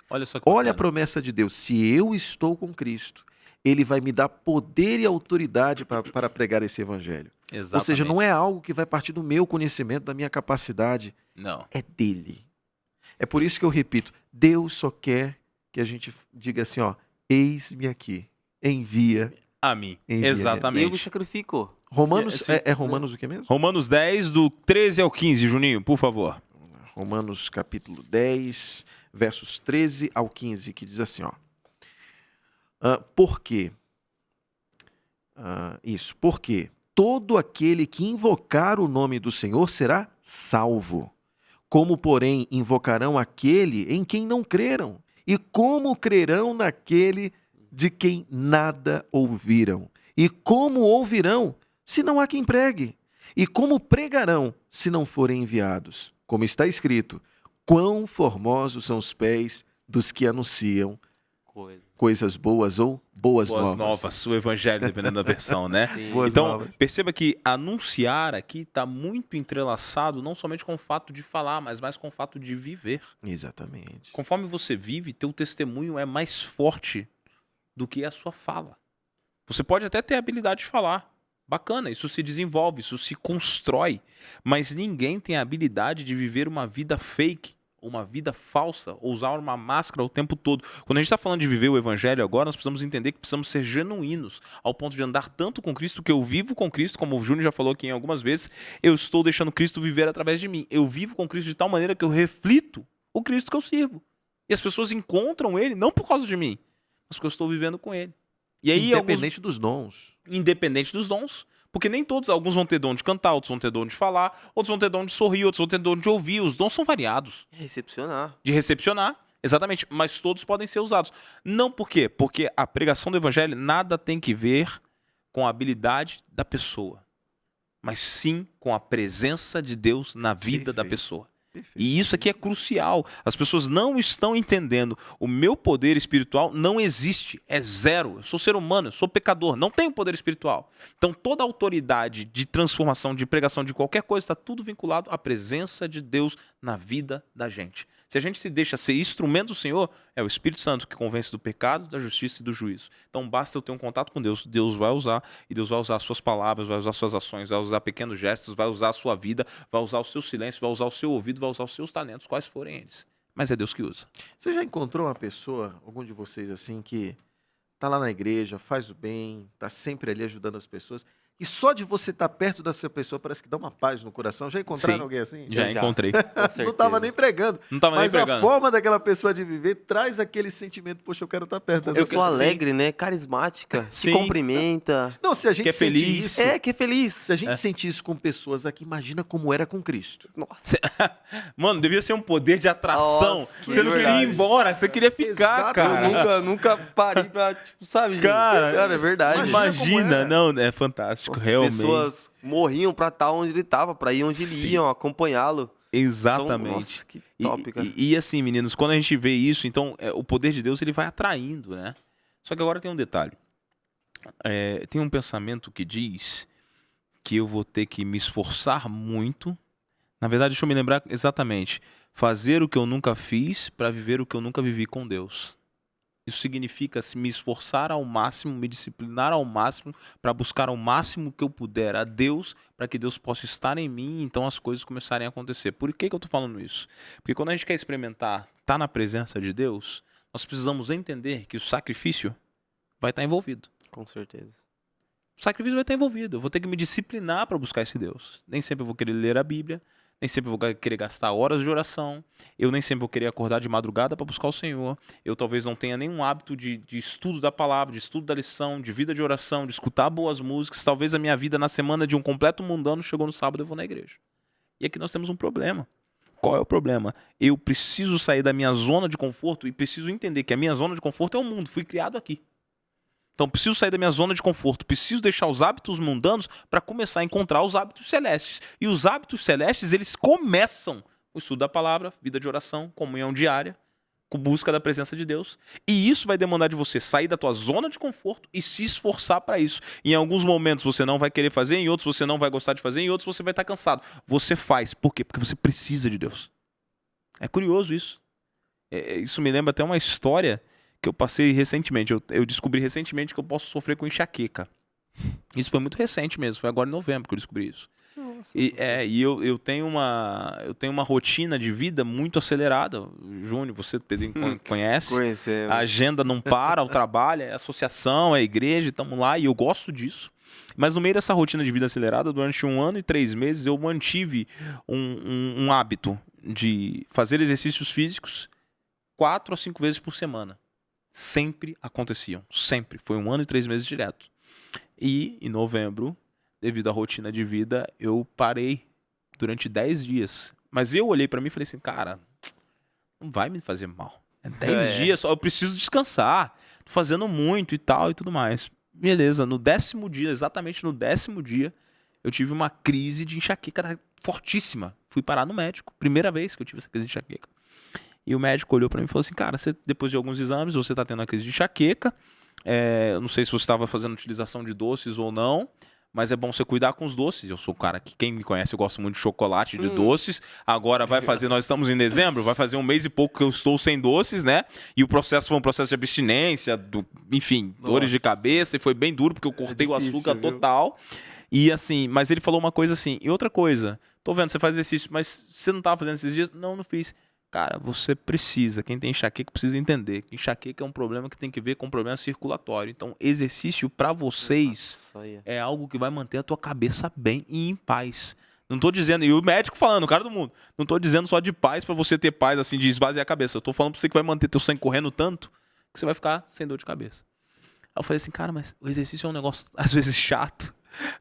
Olha só que Olha a bacana. promessa de Deus, se eu estou com Cristo, Ele vai me dar poder e autoridade para pregar esse evangelho. Exatamente. Ou seja, não é algo que vai partir do meu conhecimento, da minha capacidade, Não. é dele. É por isso que eu repito, Deus só quer que a gente diga assim, ó, eis-me aqui, envia. A mim. Envia. Exatamente. Eu me sacrifico. Romanos, Sim. é Romanos o que mesmo? Romanos 10, do 13 ao 15, Juninho, por favor. Romanos capítulo 10, versos 13 ao 15, que diz assim, ó. Porque todo aquele que invocar o nome do Senhor será salvo. Como, porém, invocarão aquele em quem não creram? E como crerão naquele de quem nada ouviram? E como ouvirão, se não há quem pregue? E como pregarão, se não forem enviados? Como está escrito, quão formosos são os pés dos que anunciam coisas boas ou boas novas. O evangelho, dependendo da versão, né? Sim. Boas Então, novas. perceba que anunciar aqui está muito entrelaçado, não somente com o fato de falar, mas mais com o fato de viver. Exatamente. Conforme você vive, teu testemunho é mais forte do que a sua fala. Você pode até ter a habilidade de falar. Bacana, isso se desenvolve, isso se constrói. Mas ninguém tem a habilidade de viver uma vida fake, uma vida falsa, ou usar uma máscara o tempo todo. Quando a gente está falando de viver o evangelho agora, nós precisamos entender que precisamos ser genuínos, ao ponto de andar tanto com Cristo, que eu vivo com Cristo, como o Júnior já falou aqui em algumas vezes, eu estou deixando Cristo viver através de mim. Eu vivo com Cristo de tal maneira que eu reflito o Cristo que eu sirvo. E as pessoas encontram Ele não por causa de mim, mas porque eu estou vivendo com Ele. E aí, Independente dos dons. Independente dos dons. Porque nem todos, alguns vão ter dom de cantar, outros vão ter dom de falar, outros vão ter dom de sorrir, outros vão ter dom de ouvir. Os dons são variados. Recepcionar. De recepcionar, exatamente. Mas todos podem ser usados. Não por quê? Porque a pregação do evangelho nada tem que ver com a habilidade da pessoa, mas sim com a presença de Deus na vida da pessoa. E isso aqui é crucial. As pessoas não estão entendendo. O meu poder espiritual não existe. É zero. Eu sou ser humano, eu sou pecador. Não tenho poder espiritual. Então toda a autoridade de transformação, de pregação, de qualquer coisa, está tudo vinculado à presença de Deus na vida da gente. Se a gente se deixa ser instrumento do Senhor, é o Espírito Santo que convence do pecado, da justiça e do juízo. Então basta eu ter um contato com Deus. Deus vai usar, e Deus vai usar as suas palavras, vai usar as suas ações, vai usar pequenos gestos, vai usar a sua vida, vai usar o seu silêncio, vai usar o seu ouvido, vai usar os seus talentos, quais forem eles. Mas é Deus que usa. Você já encontrou uma pessoa, algum de vocês assim, que tá lá na igreja, faz o bem, tá sempre ali ajudando as pessoas, e só de você estar perto dessa pessoa parece que dá uma paz no coração? Já encontraram Sim. alguém assim? Já encontrei. Não estava nem pregando. Não estava nem Mas pregando. a forma daquela pessoa de viver traz aquele sentimento, poxa, eu quero estar perto dessa Eu pessoa. sou alegre, né? Carismática. Sim. Que cumprimenta. Não, se a gente Que é sente feliz. isso, Que é feliz. se a gente sente isso com pessoas aqui, imagina como era com Cristo. Mano, devia ser um poder de atração. Nossa, Você não é queria ir verdade. embora, você queria ficar, Exato. cara. Eu nunca parei pra, tipo, sabe? gente? Cara, é verdade. Imagina, como não, é fantástico, As realmente. pessoas morriam pra estar onde ele tava, pra ir onde Sim. ele iam, acompanhá-lo. Exatamente. Então, nossa, que top, cara. E assim, meninos, quando a gente vê isso, então o poder de Deus ele vai atraindo, né? Só que agora tem um detalhe. Tem um pensamento que diz que eu vou ter que me esforçar muito. Na verdade, deixa eu me lembrar exatamente. Fazer o que eu nunca fiz para viver o que eu nunca vivi com Deus. Isso significa me esforçar ao máximo, me disciplinar ao máximo, para buscar ao máximo que eu puder a Deus, para que Deus possa estar em mim e então as coisas começarem a acontecer. Por que eu estou falando isso? Porque quando a gente quer experimentar, estar na presença de Deus, nós precisamos entender que o sacrifício vai estar envolvido. Com certeza. O sacrifício vai estar envolvido. Eu vou ter que me disciplinar para buscar esse Deus. Nem sempre eu vou querer ler a Bíblia. Nem sempre eu vou querer gastar horas de oração. Eu nem sempre vou querer acordar de madrugada para buscar o Senhor. Eu talvez não tenha nenhum hábito de estudo da palavra, de estudo da lição, de vida de oração, de escutar boas músicas. Talvez a minha vida na semana de um completo mundano chegou no sábado e eu vou na igreja. E aqui nós temos um problema. Qual é o problema? Eu preciso sair da minha zona de conforto e preciso entender que a minha zona de conforto é o mundo. Fui criado aqui. Então, preciso sair da minha zona de conforto, preciso deixar os hábitos mundanos para começar a encontrar os hábitos celestes. E os hábitos celestes, eles começam o estudo da palavra, vida de oração, comunhão diária, com busca da presença de Deus. E isso vai demandar de você sair da tua zona de conforto e se esforçar para isso. Em alguns momentos você não vai querer fazer, em outros você não vai gostar de fazer, em outros você vai estar cansado. Você faz. Por quê? Porque você precisa de Deus. É curioso isso. Isso me lembra até uma história que eu passei recentemente. Eu descobri recentemente que eu posso sofrer com enxaqueca. Isso foi muito recente mesmo. Foi agora em novembro que eu descobri isso. Nossa, E eu tenho uma rotina de vida muito acelerada. Júnior, você, Pedrinho, conhece. conhecemos. A agenda não para, o trabalho, é a associação, é a igreja, estamos lá e eu gosto disso. Mas no meio dessa rotina de vida acelerada, durante 1 ano e 3 meses, eu mantive um hábito de fazer exercícios físicos 4 a 5 vezes por semana. Sempre aconteciam, sempre. Foi 1 ano e 3 meses direto. E em novembro, devido à rotina de vida, eu parei durante 10 dias. Mas eu olhei pra mim e falei assim, cara, não vai me fazer mal. É 10 dias só, eu preciso descansar. Tô fazendo muito e tal e tudo mais. Beleza, no 10º dia, exatamente no 10º dia, eu tive uma crise de enxaqueca fortíssima. Fui parar no médico. Primeira vez que eu tive essa crise de enxaqueca. E o médico olhou pra mim e falou assim, cara, depois de alguns exames, você tá tendo uma crise de enxaqueca. Eu não sei se você estava fazendo utilização de doces ou não, mas é bom você cuidar com os doces. Eu sou o cara que, quem me conhece, eu gosto muito de chocolate, de doces. Agora nós estamos em dezembro, vai fazer 1 mês e pouco que eu estou sem doces, né? E o processo foi um processo de abstinência, enfim, dores de cabeça, e foi bem duro, porque eu cortei o açúcar total. E assim, mas ele falou uma coisa assim, e outra coisa, tô vendo, você faz exercício, mas você não estava fazendo esses dias? Não, não fiz. Cara, você precisa, quem tem enxaqueca precisa entender que enxaqueca é um problema que tem que ver com um problema circulatório. Então, exercício pra vocês é algo que vai manter a tua cabeça bem e em paz. Não tô dizendo, e o médico falando, o cara do mundo, não tô dizendo só de paz pra você ter paz, assim, de esvaziar a cabeça. Eu tô falando pra você que vai manter teu sangue correndo tanto que você vai ficar sem dor de cabeça. Aí eu falei assim, cara, mas o exercício é um negócio, às vezes, chato.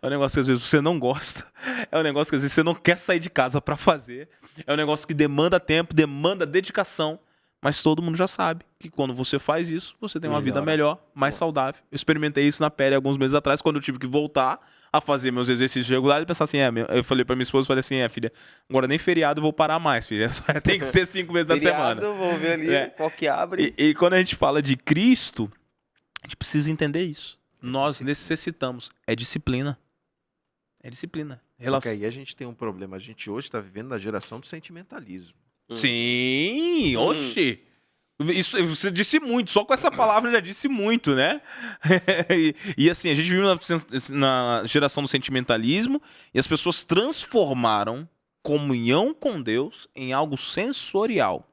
É um negócio que às vezes você não gosta. É um negócio que às vezes você não quer sair de casa pra fazer. É um negócio que demanda tempo, demanda dedicação. Mas todo mundo já sabe que quando você faz isso, você tem uma vida melhor, mais saudável. Eu experimentei isso na pele alguns meses atrás, quando eu tive que voltar a fazer meus exercícios regulares e pensar assim, eu falei pra minha esposa, falei assim, filha, agora nem feriado eu vou parar mais, filha. Tem que ser 5 vezes da semana. Vou ver ali qual que abre. E quando a gente fala de Cristo, a gente precisa entender isso. Nós necessitamos. É disciplina. É disciplina. Só que aí a gente tem um problema. A gente hoje está vivendo na geração do sentimentalismo. Sim, oxi. Isso, você disse muito, só com essa palavra já disse muito, né? e assim, a gente vive na geração do sentimentalismo e as pessoas transformaram comunhão com Deus em algo sensorial.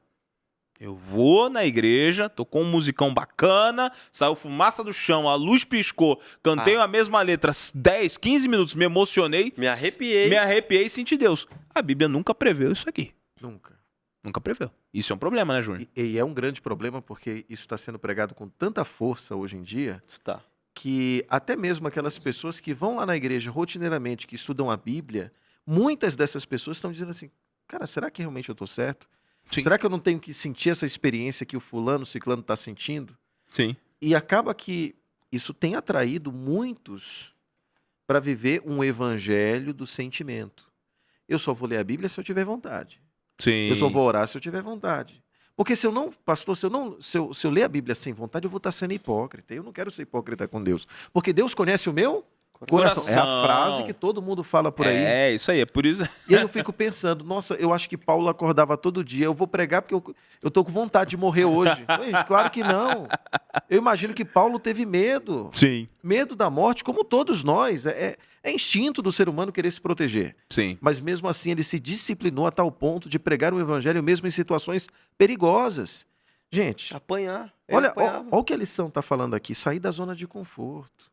Eu vou na igreja, tocou um musicão bacana, saiu fumaça do chão, a luz piscou, cantei a mesma letra 10, 15 minutos, me emocionei. Me arrepiei. Me arrepiei e senti Deus. A Bíblia nunca preveu isso aqui. Nunca preveu. Isso é um problema, né, Júnior? E é um grande problema porque isso está sendo pregado com tanta força hoje em dia, Está. que até mesmo aquelas pessoas que vão lá na igreja rotineiramente, que estudam a Bíblia, muitas dessas pessoas estão dizendo assim, cara, será que realmente eu estou certo? Sim. Será que eu não tenho que sentir essa experiência que o fulano, o ciclano está sentindo? Sim. E acaba que isso tem atraído muitos para viver um evangelho do sentimento. Eu só vou ler a Bíblia se eu tiver vontade. Sim. Eu só vou orar se eu tiver vontade. Porque se eu não, pastor, se eu ler a Bíblia sem vontade, eu vou estar sendo hipócrita. Eu não quero ser hipócrita com Deus. Porque Deus conhece o meu coração. É a frase que todo mundo fala por aí. É, isso aí, é por isso. E aí eu fico pensando, nossa, eu acho que Paulo acordava todo dia, eu vou pregar porque eu tô com vontade de morrer hoje. Ué, claro que não. Eu imagino que Paulo teve medo. Sim. Medo da morte, como todos nós. É instinto do ser humano querer se proteger. Sim. Mas mesmo assim ele se disciplinou a tal ponto de pregar o evangelho mesmo em situações perigosas. Gente, Apanhar. olha o que a lição está falando aqui, sair da zona de conforto.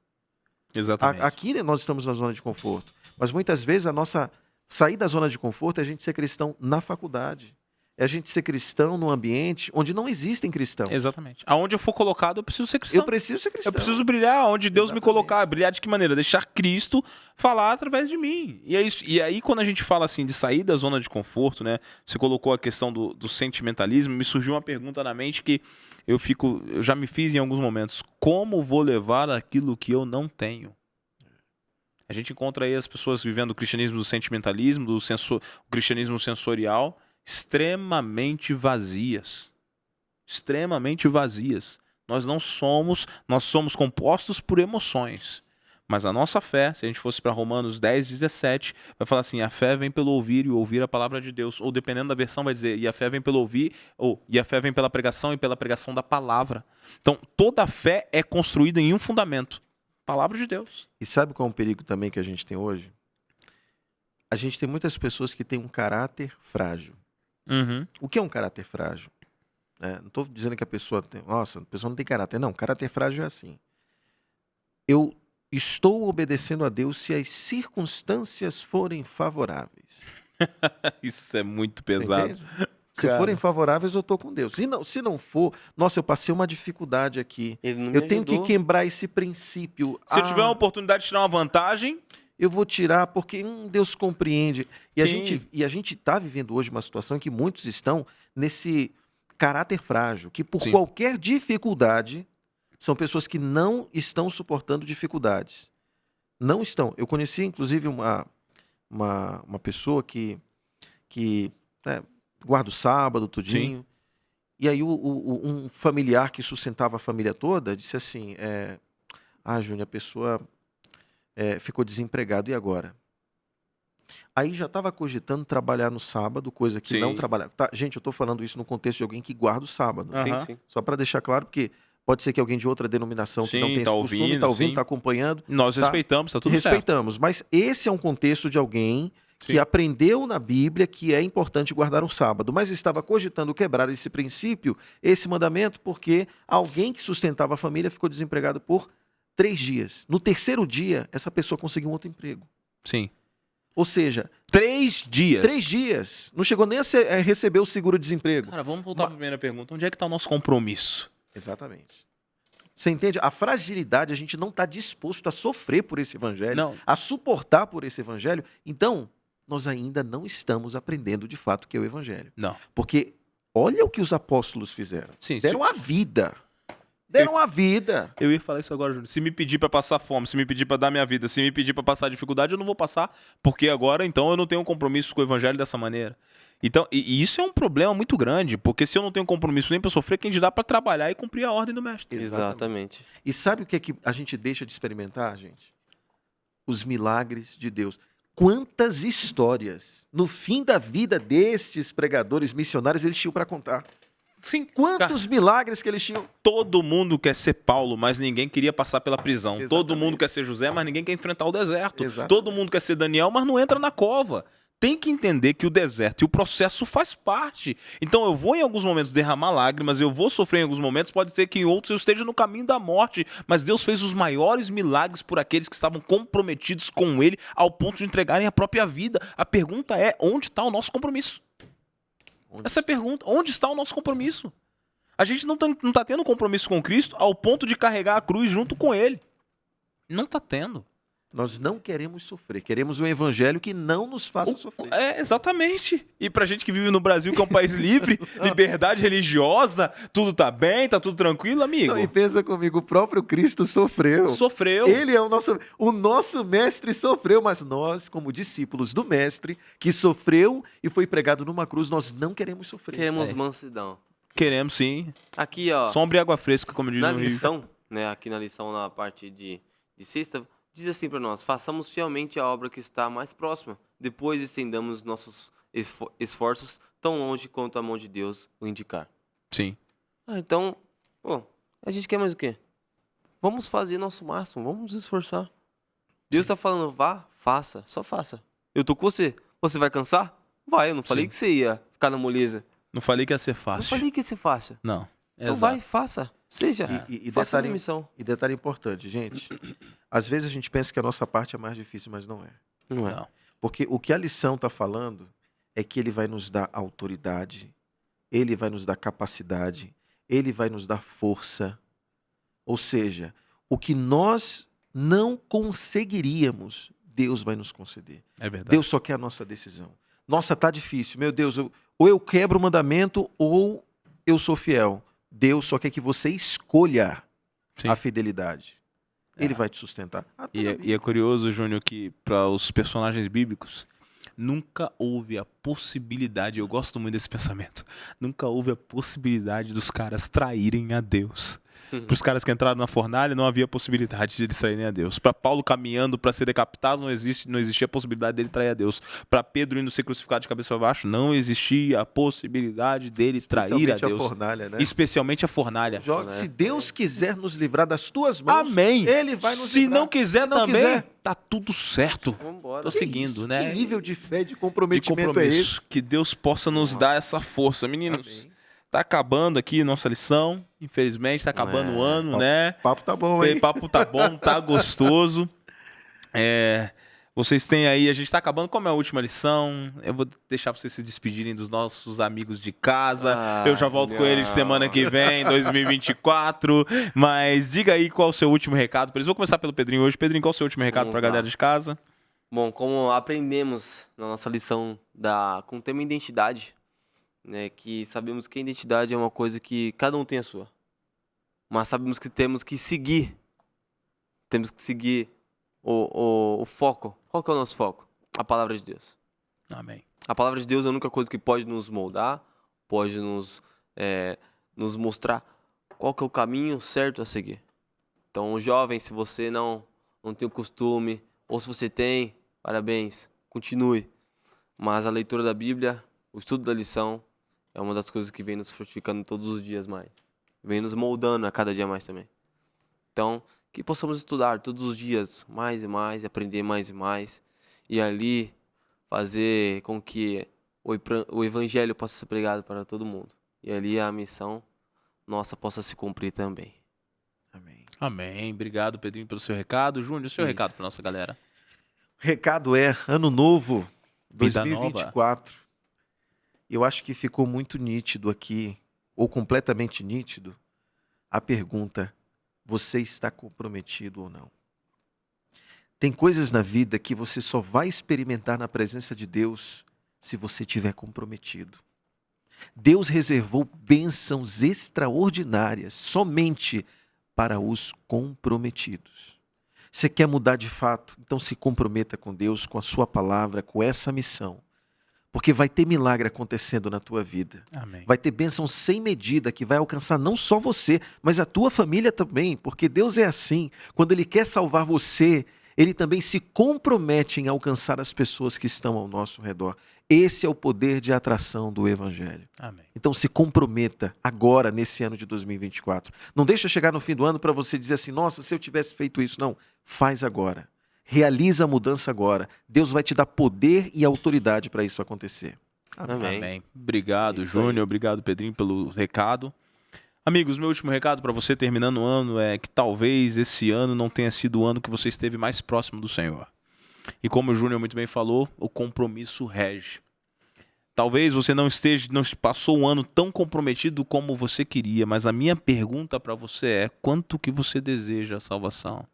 Exatamente. Aqui nós estamos na zona de conforto, mas muitas vezes a nossa sair da zona de conforto é a gente ser cristão na faculdade. É a gente ser cristão num ambiente onde não existem cristãos. Exatamente. Aonde eu for colocado, eu preciso ser cristão. Eu preciso ser cristão. Eu preciso brilhar onde Deus me Exatamente. colocar. Brilhar de que maneira? Deixar Cristo falar através de mim. E é isso. E aí, quando a gente fala assim de sair da zona de conforto, né? Você colocou a questão do sentimentalismo, me surgiu uma pergunta na mente que eu já me fiz em alguns momentos. Como vou levar aquilo que eu não tenho? A gente encontra aí as pessoas vivendo o cristianismo do sentimentalismo, o cristianismo sensorial, extremamente vazias. Extremamente vazias. Nós somos compostos por emoções. Mas a nossa fé, se a gente fosse para Romanos 10, 17, vai falar assim, a fé vem pelo ouvir e ouvir a palavra de Deus. Ou dependendo da versão vai dizer, e a fé vem pelo ouvir, e a fé vem pela pregação e pela pregação da palavra. Então, toda a fé é construída em um fundamento. Palavra de Deus. E sabe qual é um perigo também que a gente tem hoje? A gente tem muitas pessoas que têm um caráter frágil. Uhum. O que é um caráter frágil? Não estou dizendo que a pessoa tem... Nossa, a pessoa não tem caráter. Não, caráter frágil é assim. Eu estou obedecendo a Deus se as circunstâncias forem favoráveis. Isso é muito Você pesado. entende? Se Cara. forem favoráveis, eu estou com Deus. Se não for, nossa, eu passei uma dificuldade aqui. Ele não me Eu tenho que ajudou. quebrar esse princípio. Se eu tiver uma oportunidade de tirar uma vantagem, Eu vou tirar porque Deus compreende. E Sim. a gente está vivendo hoje uma situação em que muitos estão nesse caráter frágil, que por Sim. qualquer dificuldade, são pessoas que não estão suportando dificuldades. Não estão. Eu conheci, inclusive, uma pessoa que né, guarda o sábado, tudinho. E aí um familiar que sustentava a família toda disse assim, Júnior, a pessoa ficou desempregado, e agora? Aí já estava cogitando trabalhar no sábado, coisa que Sim. não trabalhava. Tá, gente, eu estou falando isso no contexto de alguém que guarda o sábado. Aham. Sim, sim. Só para deixar claro, porque pode ser que alguém de outra denominação que não Sim, tem tá esse costume, ouvindo, está ouvindo, sim. está acompanhando. nós Tá. respeitamos, tá tudo certo. Respeitamos, mas esse é um contexto de alguém que Sim. aprendeu na Bíblia que é importante guardar o sábado, mas estava cogitando quebrar esse princípio, esse mandamento, porque alguém que sustentava a família ficou desempregado por 3 dias. No terceiro dia, essa pessoa conseguiu um outro emprego. Sim. Ou seja, 3 dias. 3 dias. Não chegou nem a receber o seguro-desemprego. Cara, vamos voltar para a primeira pergunta. Onde é que está o nosso compromisso? Exatamente. Você entende? A fragilidade, a gente não está disposto a sofrer por esse evangelho, Não. a suportar por esse evangelho. Então, nós ainda não estamos aprendendo de fato o que é o evangelho. Não. Porque olha o que os apóstolos fizeram. Sim, Deram a vida. Deram a vida. Eu ia falar isso agora, Júnior. Se me pedir pra passar fome, se me pedir pra dar minha vida, se me pedir pra passar dificuldade, eu não vou passar, porque agora, então, eu não tenho um compromisso com o evangelho dessa maneira. Então, e isso é um problema muito grande, porque se eu não tenho compromisso nem pra sofrer, quem dirá pra trabalhar e cumprir a ordem do mestre. Exatamente. E sabe o que é que a gente deixa de experimentar, gente? Os milagres de Deus. Quantas histórias no fim da vida destes pregadores missionários eles tinham para contar? Sim, cara, Quantos milagres que eles tinham? todo mundo quer ser Paulo, mas ninguém queria passar pela prisão. Exatamente. Todo mundo quer ser José, mas ninguém quer enfrentar o deserto. Exatamente. Todo mundo quer ser Daniel, mas não entra na cova. Tem que entender que o deserto e o processo faz parte. Então eu vou em alguns momentos derramar lágrimas, eu vou sofrer em alguns momentos, pode ser que em outros eu esteja no caminho da morte, mas Deus fez os maiores milagres por aqueles que estavam comprometidos com Ele ao ponto de entregarem a própria vida. A pergunta é, onde está o nosso compromisso? Essa é a pergunta, onde está o nosso compromisso? A gente não tá tendo compromisso com Cristo ao ponto de carregar a cruz junto com Ele. Não tá tendo. Nós não queremos sofrer, queremos um evangelho que não nos faça sofrer. Exatamente. E pra gente que vive no Brasil, que é um país livre, liberdade religiosa, tudo tá bem, tá tudo tranquilo, amigo. Não, e pensa comigo, o próprio Cristo sofreu. Sofreu. Ele é o nosso mestre sofreu, mas nós, como discípulos do mestre, que sofreu e foi pregado numa cruz, nós não queremos sofrer. Queremos mansidão. Queremos sim. Aqui, ó, Sombra e água fresca, como diz na no Rio. lição, né, aqui na lição, na parte de sexta, diz assim para nós: façamos fielmente a obra que está mais próxima, depois estendamos nossos esforços tão longe quanto a mão de Deus o indicar. Sim. Então, pô, a gente quer mais o quê? Vamos fazer nosso máximo, vamos nos esforçar. Deus está falando, vá, faça, só faça. Eu tô com você. Você vai cansar? Vai, eu não falei Sim. que você ia ficar na moleza. Não falei que ia ser Não fácil. falei que ia ser fácil. Não. Então Exato. vai, faça. Seja. E faça a detalhe, minha missão. e detalhe importante, gente. Às vezes a gente pensa que a nossa parte é mais difícil, mas não é. Não é. Não. Porque o que a lição está falando é que ele vai nos dar autoridade, ele vai nos dar capacidade, ele vai nos dar força. Ou seja, o que nós não conseguiríamos, Deus vai nos conceder. É verdade. Deus só quer a nossa decisão. Nossa, tá difícil. Meu Deus, ou eu quebro o mandamento ou eu sou fiel. Deus só quer que você escolha Sim. a fidelidade. Ele vai te sustentar. E é curioso, Júnior, que para os personagens bíblicos nunca houve a possibilidade, eu gosto muito desse pensamento, nunca houve a possibilidade dos caras traírem a Deus. Para os caras que entraram na fornalha, não havia possibilidade de eles traírem a Deus. Para Paulo caminhando para ser decapitado, não existia a possibilidade dele trair a Deus. Para Pedro indo ser crucificado de cabeça para baixo, não existia a possibilidade dele trair a Especialmente Deus. fornalha, né? Especialmente a fornalha. Se Deus quiser nos livrar das tuas mãos, Amém. Ele vai nos Se livrar. não quiser Se não também, quiser, tá tudo certo. Vambora. Tô seguindo, né? Que nível de fé, de De comprometimento compromisso. é esse? Que Deus possa nos dar essa força. Meninos, Amém. tá acabando aqui nossa lição. Infelizmente, tá acabando o ano, né? O papo tá bom, O hein? papo tá bom, tá gostoso. Vocês têm aí, a gente tá acabando, como é a última lição, eu vou deixar vocês se despedirem dos nossos amigos de casa. Eu já volto com eles semana que vem, 2024. Mas diga aí qual é o seu último recado pra eles. Vou começar pelo Pedrinho hoje. Pedrinho, qual é o seu último recado Vamos pra lá. galera de casa? Bom, como aprendemos na nossa lição com o tema identidade, né, que sabemos que a identidade é uma coisa que cada um tem a sua, mas sabemos que temos que seguir o foco. Qual que é o nosso foco? A palavra de Deus. Amém. A palavra de Deus é a única coisa que pode nos moldar, pode nos mostrar qual que é o caminho certo a seguir. Então, jovem, se você não tem o costume, ou se você tem, parabéns, continue. Mas a leitura da Bíblia, o estudo da lição, é uma das coisas que vem nos fortificando todos os dias mais. Vem nos moldando a cada dia mais também. Então, que possamos estudar todos os dias mais e mais, aprender mais e mais, e ali fazer com que o evangelho possa ser pregado para todo mundo. E ali a missão nossa possa se cumprir também. Amém. Amém. Obrigado, Pedrinho, pelo seu recado. Júnior, seu Isso. recado pra nossa galera. Recado é Ano Novo, Vida 2024. Eu acho que ficou muito nítido aqui, ou completamente nítido, a pergunta: você está comprometido ou não? Tem coisas na vida que você só vai experimentar na presença de Deus se você estiver comprometido. Deus reservou bênçãos extraordinárias somente para os comprometidos. Você quer mudar de fato? Então se comprometa com Deus, com a sua palavra, com essa missão. Porque vai ter milagre acontecendo na tua vida. Amém. Vai ter bênção sem medida que vai alcançar não só você, mas a tua família também. Porque Deus é assim. Quando Ele quer salvar você, Ele também se compromete em alcançar as pessoas que estão ao nosso redor. Esse é o poder de atração do Evangelho. Amém. Então se comprometa agora, nesse ano de 2024. Não deixa chegar no fim do ano para você dizer assim: nossa, se eu tivesse feito isso. Não, faz agora. Realiza a mudança agora. Deus vai te dar poder e autoridade para isso acontecer. Amém. Amém. Obrigado, Isso aí. Júnior. Obrigado, Pedrinho, pelo recado. Amigos, meu último recado para você terminando o ano é que talvez esse ano não tenha sido o ano que você esteve mais próximo do Senhor. E como o Júnior muito bem falou, o compromisso rege. Talvez você não passou um ano tão comprometido como você queria, mas a minha pergunta para você é: quanto que você deseja a salvação?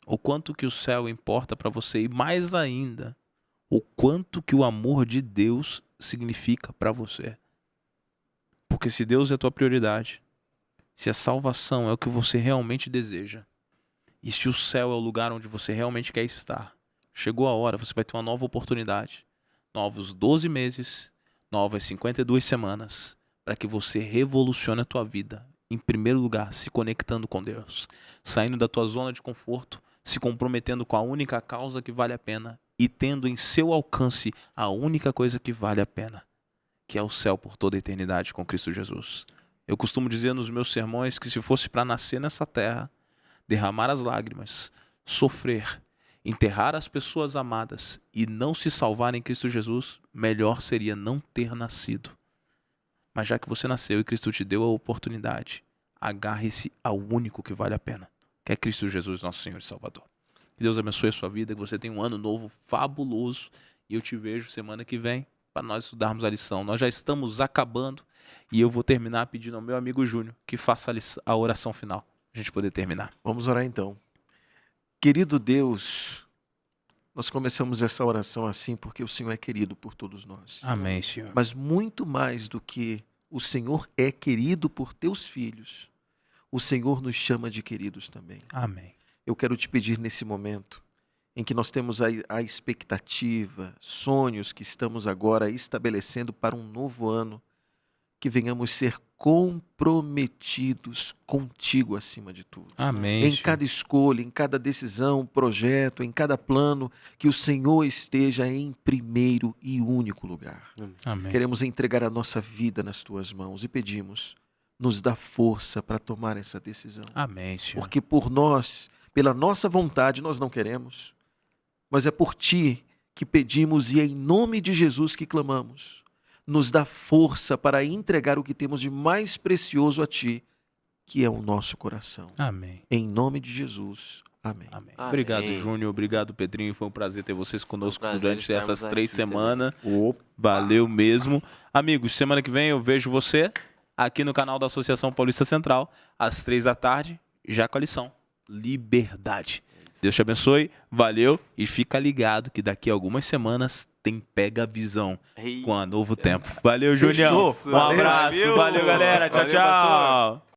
O quanto que o céu importa para você? E mais ainda, o quanto que o amor de Deus significa para você? Porque se Deus é a tua prioridade, se a salvação é o que você realmente deseja, e se o céu é o lugar onde você realmente quer estar, chegou a hora, você vai ter uma nova oportunidade. Novos 12 meses, novas 52 semanas, para que você revolucione a tua vida. Em primeiro lugar, se conectando com Deus, saindo da tua zona de conforto, se comprometendo com a única causa que vale a pena e tendo em seu alcance a única coisa que vale a pena, que é o céu por toda a eternidade com Cristo Jesus. Eu costumo dizer nos meus sermões que se fosse para nascer nessa terra, derramar as lágrimas, sofrer, enterrar as pessoas amadas e não se salvar em Cristo Jesus, melhor seria não ter nascido. Mas já que você nasceu e Cristo te deu a oportunidade, agarre-se ao único que vale a pena, que é Cristo Jesus, nosso Senhor e Salvador. Que Deus abençoe a sua vida, que você tenha um ano novo fabuloso e eu te vejo semana que vem para nós estudarmos a lição. Nós já estamos acabando e eu vou terminar pedindo ao meu amigo Júnior que faça a oração final, para a gente poder terminar. Vamos orar então. Querido Deus, nós começamos essa oração assim porque o Senhor é querido por todos nós. Amém, Senhor. Mas muito mais do que o Senhor é querido por teus filhos, o Senhor nos chama de queridos também. Amém. Eu quero te pedir nesse momento em que nós temos a expectativa, sonhos que estamos agora estabelecendo para um novo ano, que venhamos ser comprometidos contigo acima de tudo. Amém. Em Senhor. cada escolha, em cada decisão, projeto, em cada plano, que o Senhor esteja em primeiro e único lugar. Amém. Queremos entregar a nossa vida nas tuas mãos e pedimos, nos dá força para tomar essa decisão. Amém, Senhor. Porque por nós, pela nossa vontade, nós não queremos, mas é por ti que pedimos e é em nome de Jesus que clamamos. Nos dá força para entregar o que temos de mais precioso a ti, que é o nosso coração. Amém. Em nome de Jesus. Amém. Amém. Amém. Obrigado, Júnior. Obrigado, Pedrinho. Foi um prazer ter vocês conosco prazer durante estarmos essas 3 aqui semanas. Opa. Valeu mesmo. Amigos, semana que vem eu vejo você aqui no canal da Associação Paulista Central, às 3 da tarde, já com a lição Liberdade. Deus te abençoe, valeu e fica ligado que daqui a algumas semanas tem Pega a Visão Ei. com a Novo Tempo. Valeu, Junião. Fechou. Um abraço. Valeu, galera. Tchau, Valeu, tchau.